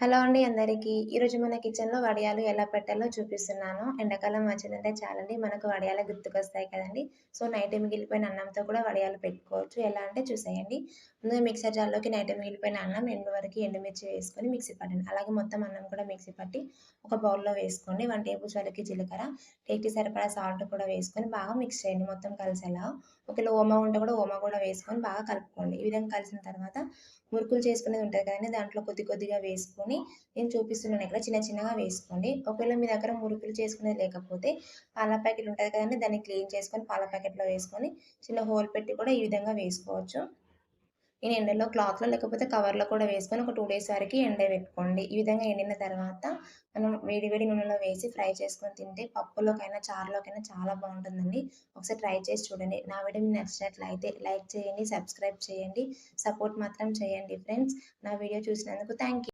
Hello అండి అందరికీ. ఈరోజు మన కిచెన్‌లో వడియాలు ఎలా పెట్టాలో చూపిస్తున్నాను. ఎండాకాలం వచ్చిందంటే చాలండి మనకు వడియాలే గుర్తుకొస్తాయి కదండీ! సో, నైట్ మిగిలిపోయిన అన్నంతో కూడా వడియాలు పెట్టుకోవచ్చు. ఎలా అంటే చూసేయండి. ముందుగా మిక్సర్ జార్‌లోకి నైట్ మిగిలిపోయిన అన్నం ఎండు వరకు ఎండుమిర్చి వేసుకొని మిక్సీ పట్టండి. అలాగే మొత్తం అన్నం కూడా మిక్సీ పట్టి ఒక బౌల్‌లో వేసుకోండి. 1 టేబుల్ స్పూన్‌కి జీలకర్ర, టేస్ట్‌కి సరిపడా సాల్ట్ కూడా వేసుకొని బాగా మిక్స్ చేయండి మొత్తం కలిసేలా. ఒకవేళ ఓమా ఉంటే కూడా ఓమా కూడా వేసుకొని బాగా కలుపుకోండి. ఈ విధంగా కలిసిన తర్వాత మురుకులు చేసుకునేది ఉంటది కదండీ! దాంట్లో కొద్ది కొద్దిగా వేసుకొని నేను చూపిస్తున్నాను ఇక్కడ చిన్న చిన్నగా వేసుకోండి. ఒకవేళ మీ దగ్గర మురుకులు చేసుకునేది లేకపోతే పాల ప్యాకెట్ ఉంటది కదండీ! దాన్ని క్లీన్ చేసుకొని పాల ప్యాకెట్‌లో వేసుకొని చిన్న హోల్ పెట్టి కూడా ఈ విధంగా వేసుకోవచ్చు. నేను ఎండలో క్లాత్‌లో లేకపోతే కవర్‌లో కూడా వేసుకొని ఒక 2 డేస్ వరకి ఎండబెట్టుకోండి. ఈ విధంగా ఎండిన తర్వాత మనం వేడి వేడి నూనెలో వేసి ఫ్రై చేసుకొని తింటే పప్పులోకైనా, చారులోకైనా చాలా బావుంటుందండి. ఒకసారి ట్రై చేసి చూడండి. నా వీడియో మీకు నచ్చినట్లయితే లైక్ చేయండి, సబ్స్క్రైబ్ చేయండి. సపోర్ట్ మాత్రం చేయండి ఫ్రెండ్స్. నా వీడియో చూసినందుకు థాంక్ యూ.